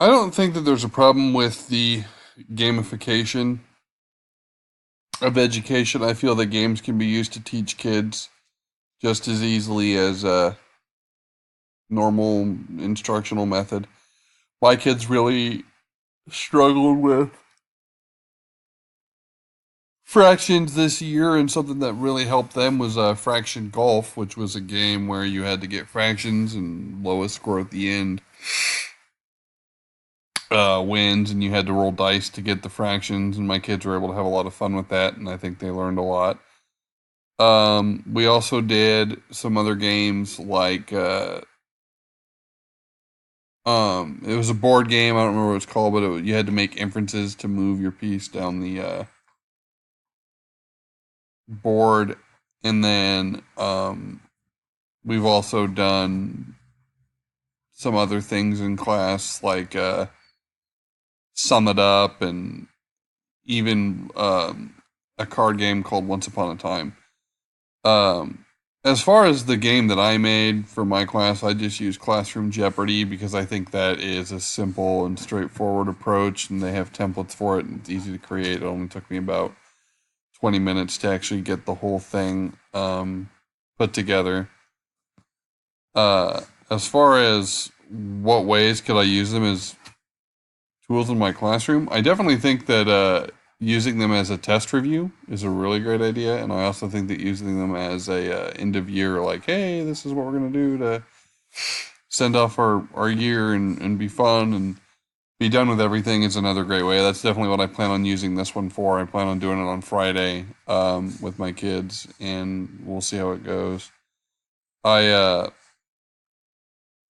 I don't think that there's a problem with the gamification of education. I feel that games can be used to teach kids just as easily as a normal instructional method. My kids really struggled with fractions this year, and something that really helped them was Fraction Golf, which was a game where you had to get fractions and lowest score at the end wins, and you had to roll dice to get the fractions. And my kids were able to have a lot of fun with that, and I think they learned a lot. We also did some other games like it was a board game. I don't remember what it's called, but you had to make inferences to move your piece down the board, and then we've also done some other things in class like Sum It Up, and even a card game called Once Upon a Time. Um, as far as the game that I made for my class, I just use Classroom Jeopardy because I think that is a simple and straightforward approach, and they have templates for it, and it's easy to create. It only took me about 20 minutes to actually get the whole thing put together. As far as what ways could I use them as tools in my classroom, I definitely think that using them as a test review is a really great idea, and I also think that using them as a end of year, like, hey, this is what we're gonna do to send off our year and be fun and be done with everything is another great way. That's definitely what I plan on using this one for. I plan on doing it on Friday with my kids, and we'll see how it goes. I uh,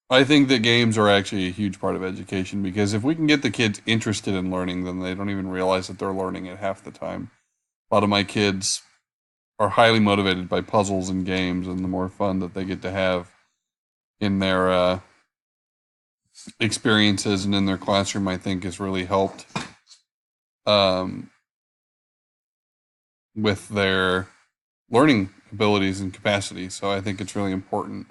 I think that games are actually a huge part of education because if we can get the kids interested in learning, then they don't even realize that they're learning it half the time. A lot of my kids are highly motivated by puzzles and games, and the more fun that they get to have in their experiences and in their classroom, I think has really helped um, with their learning abilities and capacity. So I think it's really important.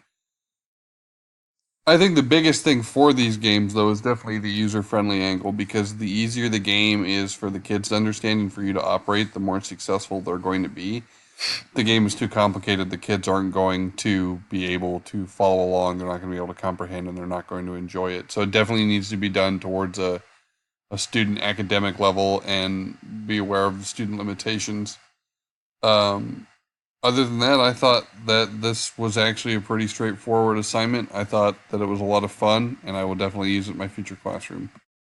I think the biggest thing for these games, though, is definitely the user friendly angle because the easier the game is for the kids to understand and for you to operate, the more successful they're going to be. If the game is too complicated, the kids aren't going to be able to follow along. They're not going to be able to comprehend and they're not going to enjoy it. So it definitely needs to be done towards a student academic level and be aware of the student limitations. Um, Other than that, I thought that this was actually a pretty straightforward assignment. I thought that it was a lot of fun, and I will definitely use it in my future classroom.